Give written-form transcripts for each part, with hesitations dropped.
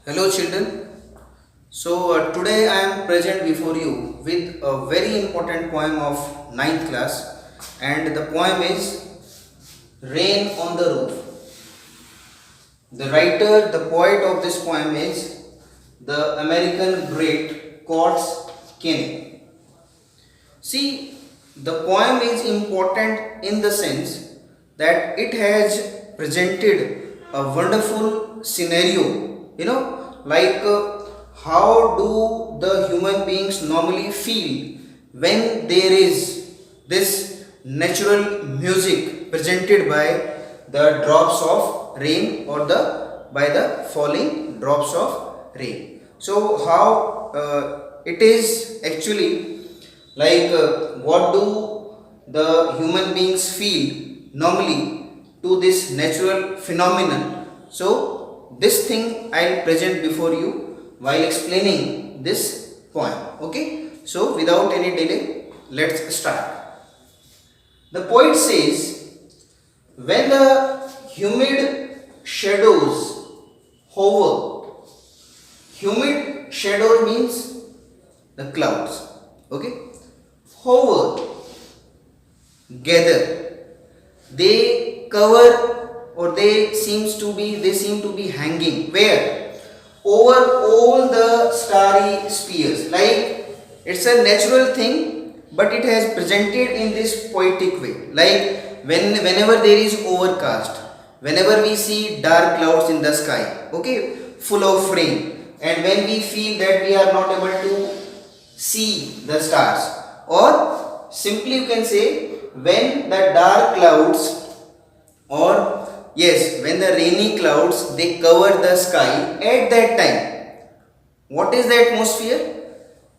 Hello children. Today I am present before you with a very important poem of ninth class, and the poem is Rain on the Roof. The writer, the poet of this poem is the American great Courts Kenny. See, the poem is important in the sense that it has presented a wonderful scenario, how do the human beings normally feel when there is this natural music presented by the drops of rain or the by the falling drops of rain. So how it is actually what do the human beings feel normally to this natural phenomenon. So this thing I'll present before you while explaining this poem. Okay, so without any delay, let's start. The poet says, when the humid shadows hover. Humid shadow means the clouds. Okay, hover, gather, they cover, or they seem to be hanging where over all the starry spheres. Like, it's a natural thing, but it has presented in this poetic way. Like, whenever there is overcast, whenever we see dark clouds in the sky, okay, full of rain, and when we feel that we are not able to see the stars, or simply you can say when the dark clouds, or yes, when the rainy clouds they cover the sky, at that time, what is the atmosphere?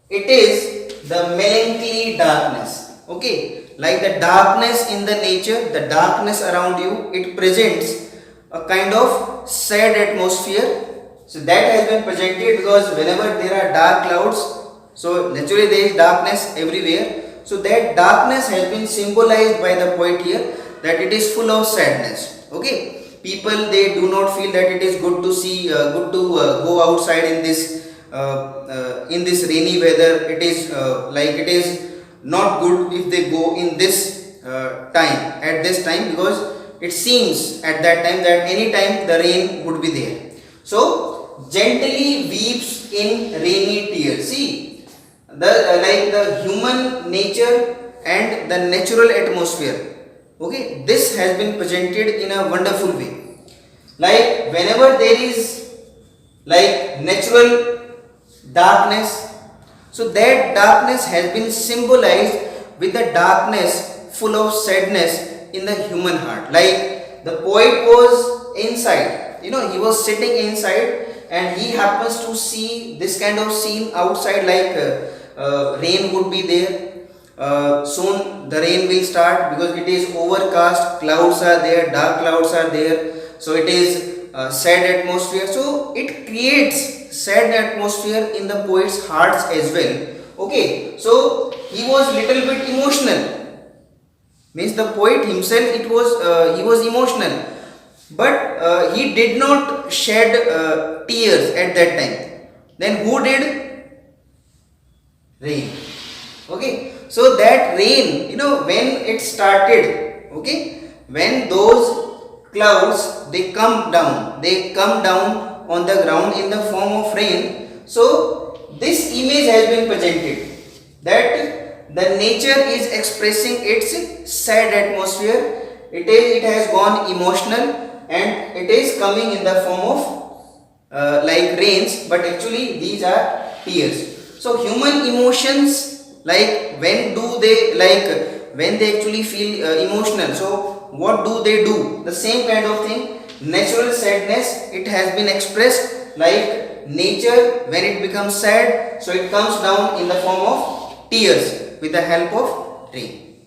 It is the melancholy darkness. Okay, like the darkness in the nature, the darkness around you, it presents a kind of sad atmosphere. So that has been presented because whenever there are dark clouds, so naturally there is darkness everywhere. So that darkness has been symbolized by the poet here, that it is full of sadness. Okay, people they do not feel that it is good to see, good to go outside in this rainy weather. It is it is not good if they go in this time, at this time, because it seems at that time that any time the rain would be there. So gently weeps in rainy tears. See, the human nature and the natural atmosphere. Okay, this has been presented in a wonderful way. Like, whenever there is like natural darkness, so that darkness has been symbolized with the darkness full of sadness in the human heart. Like, the poet was inside, he was sitting inside, and he happens to see this kind of scene outside. Like, rain would be there. Soon the rain will start because it is overcast, clouds are there, dark clouds are there, so it is sad atmosphere. So it creates sad atmosphere in the poet's hearts as well. Okay, so he was little bit emotional, means the poet himself, he was emotional, but he did not shed tears at that time. Then who did? Rain. Okay, so that rain, when it started, okay, when those clouds they come down on the ground in the form of rain. So this image has been presented, that the nature is expressing its sad atmosphere. It has gone emotional, and it is coming in the form of like rains, but actually these are tears. So human emotions, like when they actually feel emotional, so what do they do? The same kind of thing, natural sadness, it has been expressed like nature. When it becomes sad, so it comes down in the form of tears with the help of rain.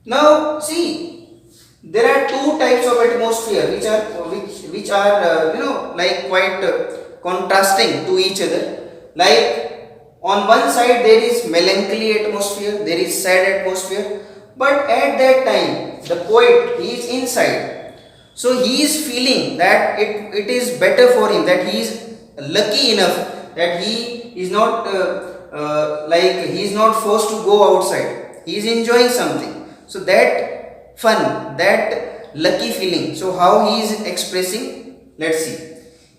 Now see, there are two types of atmosphere which are quite contrasting to each other. Like, on one side there is melancholy atmosphere, there is sad atmosphere, but at that time the poet, he is inside. So he is feeling that it is better for him, that he is lucky enough, that he is not like he is not forced to go outside, he is enjoying something. So that fun, that lucky feeling, so how he is expressing, let's see.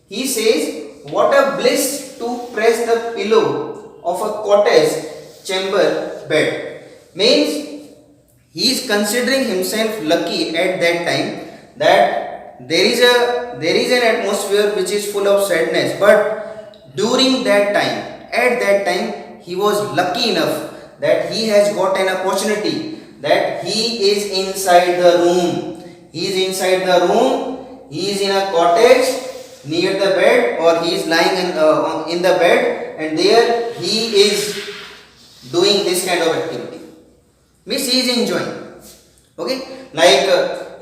He says, what a bliss to press the pillow of a cottage chamber bed. Means he is considering himself lucky at that time, that there is an atmosphere which is full of sadness, but during that time, at that time, he was lucky enough that he has got an opportunity, that he is inside the room, he is inside the room, he is in a cottage near the bed, or he is lying in the bed, and there he is doing this kind of activity. Means he is enjoying. Okay, like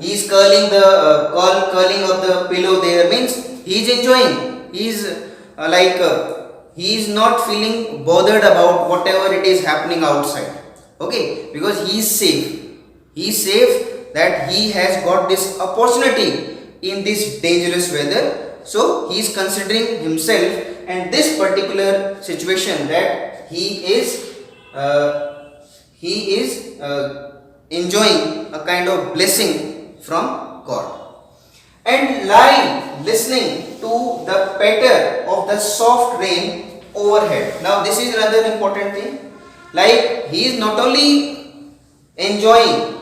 he is curling the curling of the pillow there, means he is enjoying. He is he is not feeling bothered about whatever it is happening outside. Okay, because he is safe. He is safe, that he has got this opportunity in this dangerous weather. So he is considering himself and this particular situation, that he is enjoying a kind of blessing from God. And lie listening to the patter of the soft rain overhead. Now this is another important thing. Like, he is not only enjoying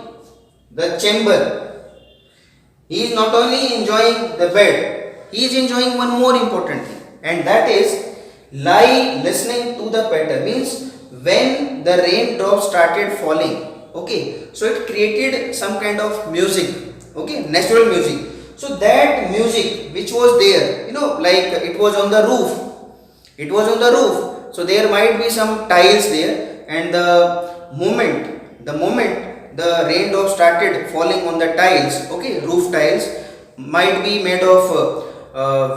the chamber, he is not only enjoying the bed, he is enjoying one more important thing, and that is lie listening to the patter. Means when the raindrops started falling, okay, so it created some kind of music, okay, natural music. So that music which was there, like it was on the roof, so there might be some tiles there, and the moment the raindrops started falling on the tiles, okay, roof tiles, might be made of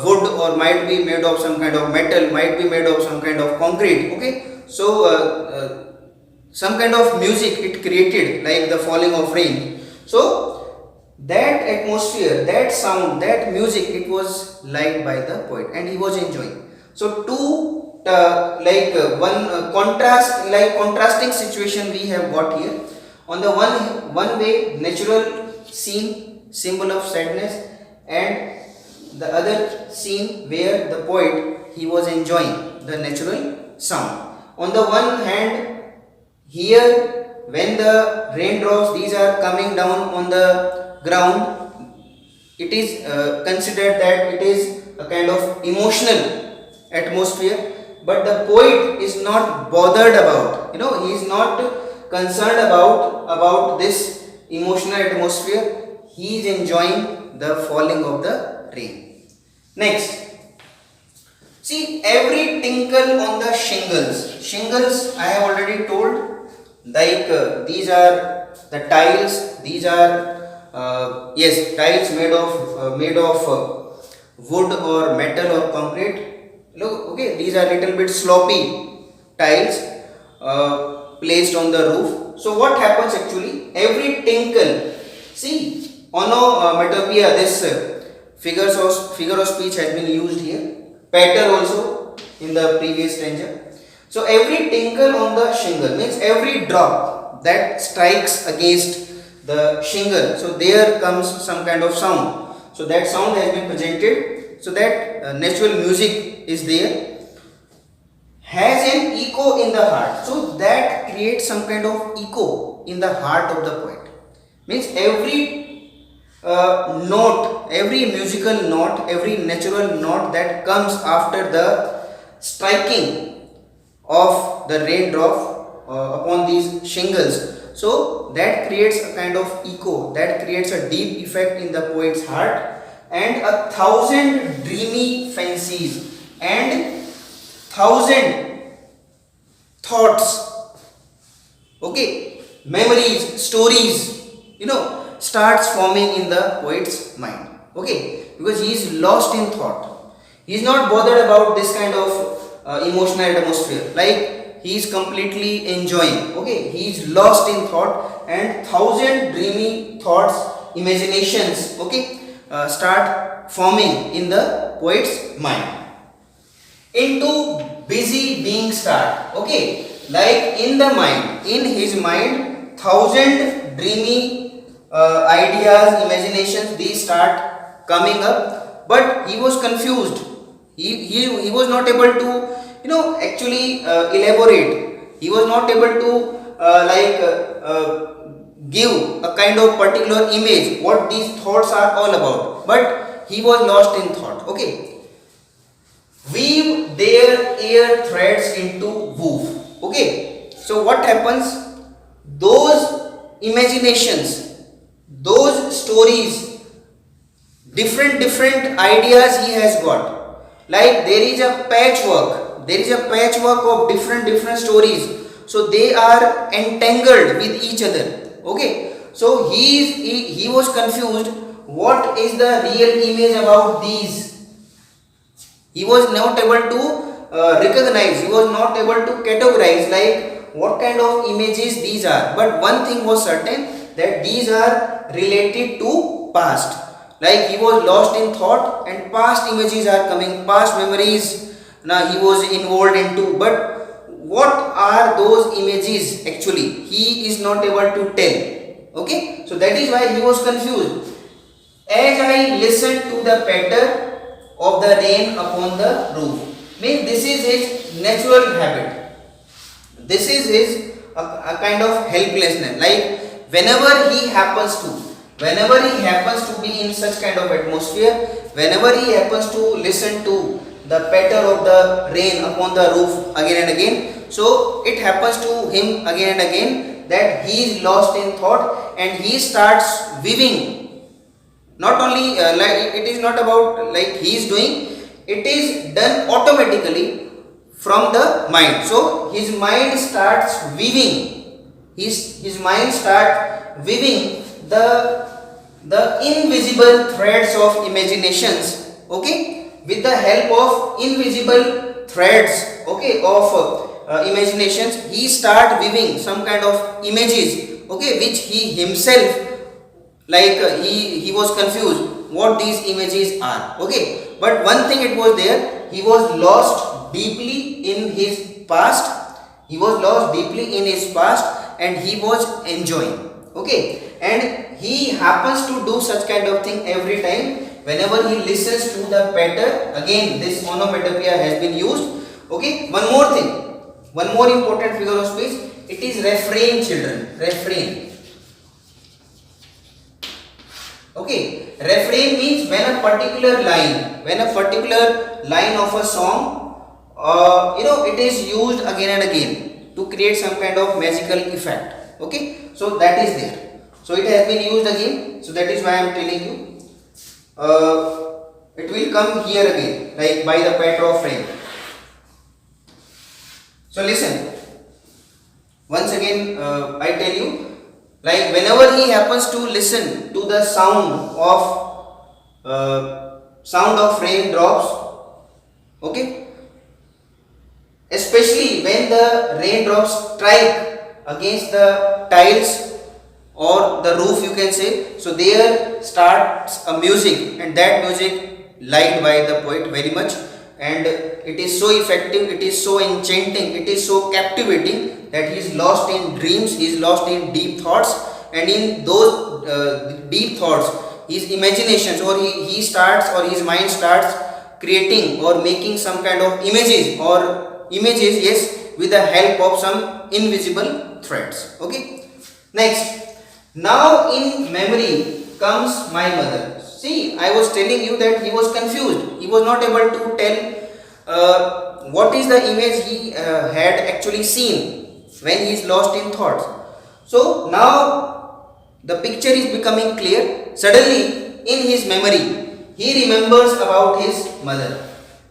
wood, or might be made of some kind of metal, might be made of some kind of concrete, okay. So some kind of music it created, like the falling of rain. So that atmosphere, that sound, that music, it was liked by the poet, and he was enjoying. So two contrasting situation we have got here. On the one way, natural scene, symbol of sadness, and the other scene where the poet, he was enjoying the natural sound. On the one hand, here when the raindrops, these are coming down on the ground, it is considered that it is a kind of emotional atmosphere, but the poet is not bothered about, he is not concerned about this emotional atmosphere. He is enjoying the falling of the rain. Next, see, every tinkle on the shingles. I have already told, like these are the tiles, these are tiles made of wood or metal or concrete. Look, okay, these are little bit sloppy tiles placed on the roof. So what happens actually, every tinkle, see, onomatopoeia, this figure of speech has been used here, patter also in the previous stanza. So every tinkle on the shingle, means every drop that strikes against the shingle, so there comes some kind of sound. So that sound has been presented, so that natural music is there, has an echo in the heart. So that creates some kind of echo in the heart of the poet. Means every note, every musical note, every natural note that comes after the striking of the raindrop upon these shingles, so that creates a kind of echo, that creates a deep effect in the poet's heart, and 1,000 dreamy fancies and 1,000 thoughts, okay, memories, stories, starts forming in the poet's mind, okay, because he is lost in thought. He is not bothered about this kind of emotional atmosphere, like he is completely enjoying, okay, he is lost in thought, and 1,000 dreamy thoughts, imaginations, okay, start forming in the poet's mind. Into busy being start. Okay, like in the mind, in his mind, thousand dreamy ideas, imaginations, these start coming up, but he was confused. He was not able to, actually elaborate. He was not able to give a kind of particular image what these thoughts are all about, but he was lost in thought. Okay, weave their air threads into woof. Okay, so what happens, those imaginations, those stories, different ideas he has got, like there is a patchwork of different stories, so they are entangled with each other. Okay, so he was confused, what is the real image about these. He was not able to recognize, he was not able to categorize like what kind of images these are. But one thing was certain, that these are related to past. Like he was lost in thought and past images are coming, past memories now he was involved into. But what are those images actually? He is not able to tell. Okay, so that is why he was confused. As I listened to the patter of the rain upon the roof, means this is his natural habit, this is his a kind of helplessness. Like whenever he happens to be in such kind of atmosphere, whenever he happens to listen to the patter of the rain upon the roof again and again, so it happens to him again and again that he is lost in thought and he starts weaving. Not only like it is not about like he is doing, it is done automatically from the mind. So his mind starts weaving, his mind starts weaving the invisible threads of imaginations. Okay, with the help of invisible threads, okay, of imaginations, he start weaving some kind of images, okay, which he himself, like he was confused what these images are. Okay, but one thing it was there, he was lost deeply in his past, and he was enjoying. Okay, and he happens to do such kind of thing every time whenever he listens to the patter. Again this onomatopoeia has been used. Okay, one more thing, one more important figure of speech, it is refrain, children, refrain. Okay, refrain means when a particular line of a song, it is used again and again to create some kind of magical effect. Okay, so that is there. So it has been used again. So that is why I am telling you. It will come here again, like by the patter of rain. So listen. Once again, I tell you. Like whenever he happens to listen to the sound of raindrops, okay, especially when the raindrops strike against the tiles or the roof, you can say, so there starts a music, and that music liked by the poet very much, and it is so effective, it is so enchanting, it is so captivating that he is lost in dreams, he is lost in deep thoughts, and in those deep thoughts his imaginations or his mind starts creating or making some kind of images, yes, with the help of some invisible threads. Okay, next, now in memory comes my mother. See, I was telling you that he was confused, he was not able to tell what is the image he had actually seen when he is lost in thoughts. So now the picture is becoming clear. Suddenly in his memory he remembers about his mother.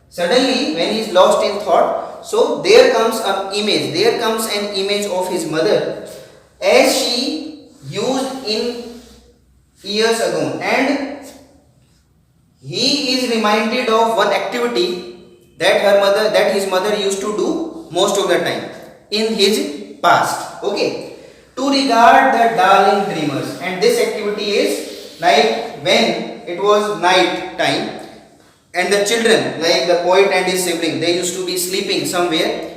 Suddenly when he is lost in thought, so there comes an image of his mother as she used in years ago, and he is reminded of one activity that his mother used to do most of the time in his past. Okay, to regard the darling dreamers, and this activity is like when it was night time, and the children, like the poet and his sibling, they used to be sleeping somewhere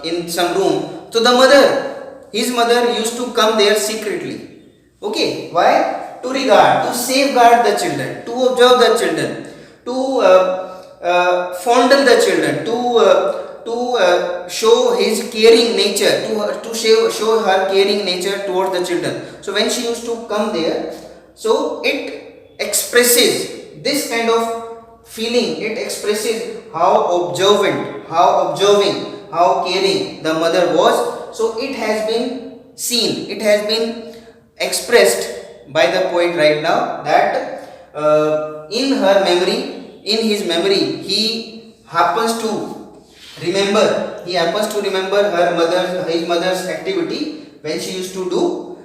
in some room. So the mother, his mother used to come there secretly. Okay, why? To regard, to safeguard the children, to observe the children, to fondle the children, to show his caring nature, to show her caring nature towards the children. So when she used to come there, so it expresses this kind of feeling. It expresses how observant, how observing, how caring the mother was. So it has been seen, it has been expressed by the poet right now, that in her memory, in his memory, he happens to remember, his mother's activity when she used to do,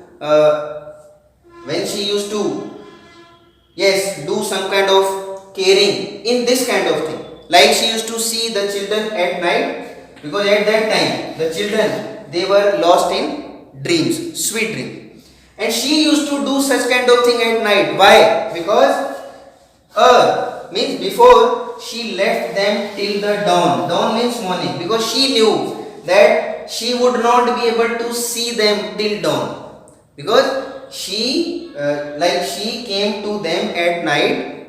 do some kind of caring in this kind of thing. Like she used to see the children at night, because at that time the children, they were lost in dreams, sweet dreams, and she used to do such kind of thing at night. Why? Because means before she left them till the dawn. Dawn means morning, because she knew that she would not be able to see them till dawn, because she she came to them at night,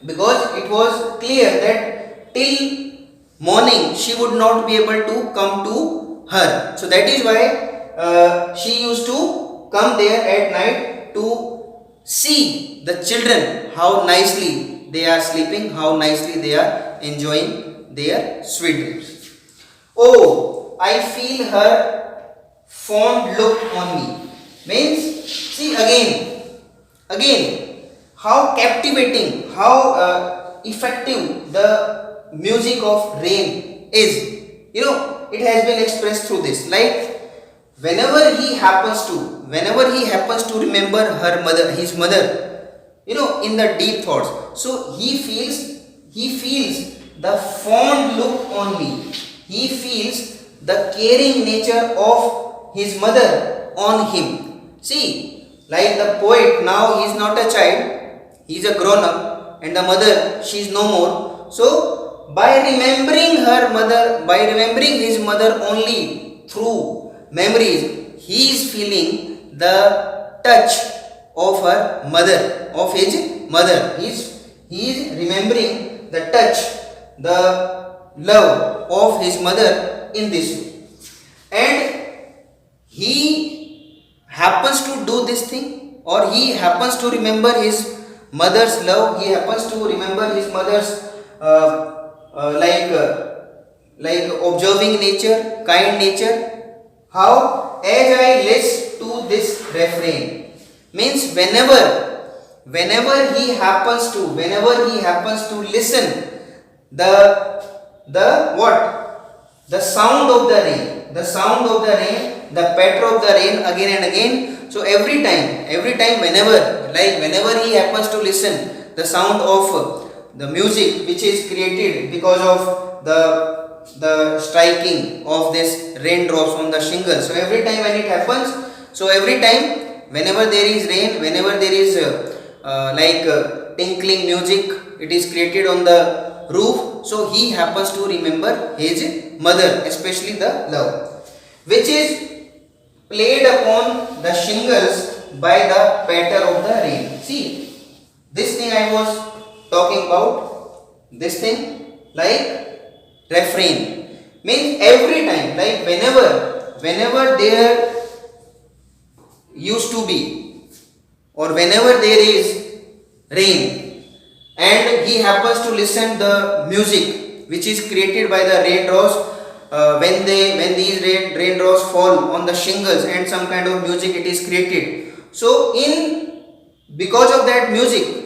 because it was clear that till morning she would not be able to come to her. So that is why she used to come there at night to see the children, how nicely they are sleeping, how nicely they are enjoying their sweet dreams. Oh, I feel her fond look on me. Means, see again, how captivating, how effective the music of rain is. It has been expressed through this. Like whenever he happens to remember his mother, in the deep thoughts, so he feels the fond look on me. He feels the caring nature of his mother on him. See, like the poet, now he is not a child, he is a grown up, and the mother, she is no more. So by remembering his mother only through memories, he is feeling the touch of her mother, of his mother. He is remembering the touch, the love of his mother in this way. And he happens to do this thing, or he happens to remember his mother's love, he happens to remember his mother's observing nature, kind nature. How? As I listen to this refrain, means whenever he happens to listen the sound of the rain, the patter of the rain again and again. So every time whenever he happens to listen the sound of the music which is created because of the striking of this raindrops on the shingle. So every time when it happens, whenever there is rain, whenever there is tinkling music, it is created on the roof. So he happens to remember his mother, especially the love, which is played upon the shingles by the patter of the rain. See, this thing I was talking about, this thing like refrain, means every time, like whenever there used to be, or whenever there is rain, and he happens to listen the music which is created by the raindrops, when these raindrops fall on the shingles and some kind of music it is created. So because of that music,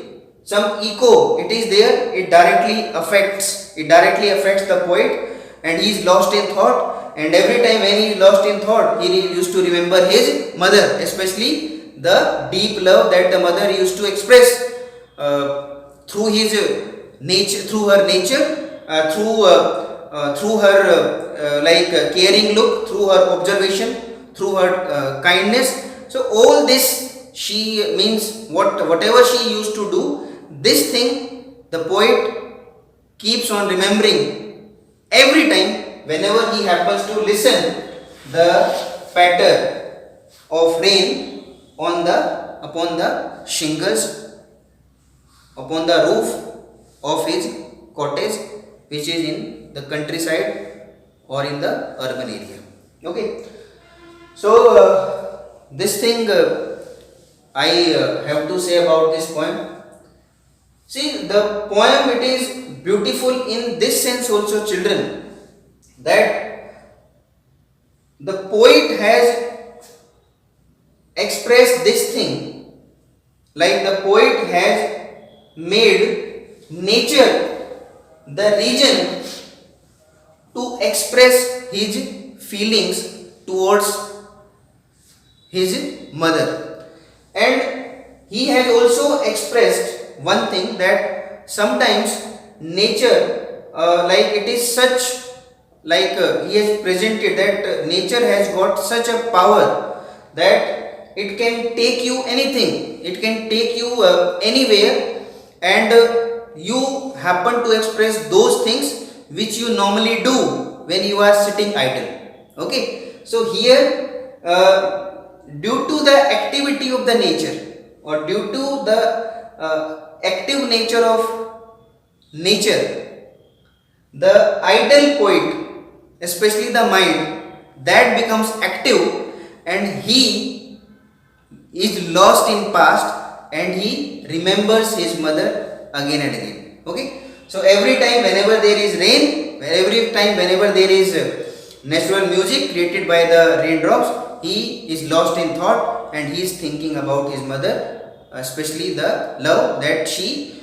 some echo it is there, it directly affects the poet, and he is lost in thought. And every time when he is lost in thought, he used to remember his mother, especially the deep love that the mother used to express through her nature, through her caring look, through her observation, through her kindness. So all this, she means whatever she used to do, this thing the poet keeps on remembering every time whenever he happens to listen the patter of rain upon the shingles, upon the roof of his cottage, which is in the countryside or in the urban area. Okay, so this thing I have to say about this poem. See, the poem, it is beautiful in this sense also, children, that the poet has expressed this thing, like the poet has made nature the region to express his feelings towards his mother. And he has also expressed one thing, that sometimes nature, like it is such, like he has presented that nature has got such a power that it can take you anything, it can take you anywhere, and you happen to express those things which you normally do when you are sitting idle. Okay, so here due to the activity of the nature, or due to the active nature of nature, the idle poet, especially the mind, that becomes active, and he is lost in past, and he remembers his mother again and again. Okay, so every time whenever there is rain, every time whenever there is natural music created by the raindrops, he is lost in thought, and he is thinking about his mother, especially the love that she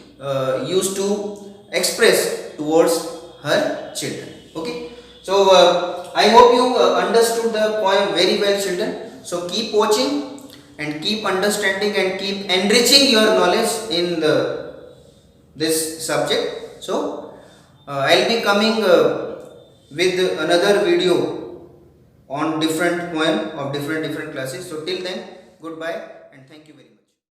used to express towards her children. Okay, so I hope you understood the poem very well, children. So keep watching and keep understanding and keep enriching your knowledge in this subject. So I'll be coming with another video on different poem of different classes. So till then, goodbye and thank you very much.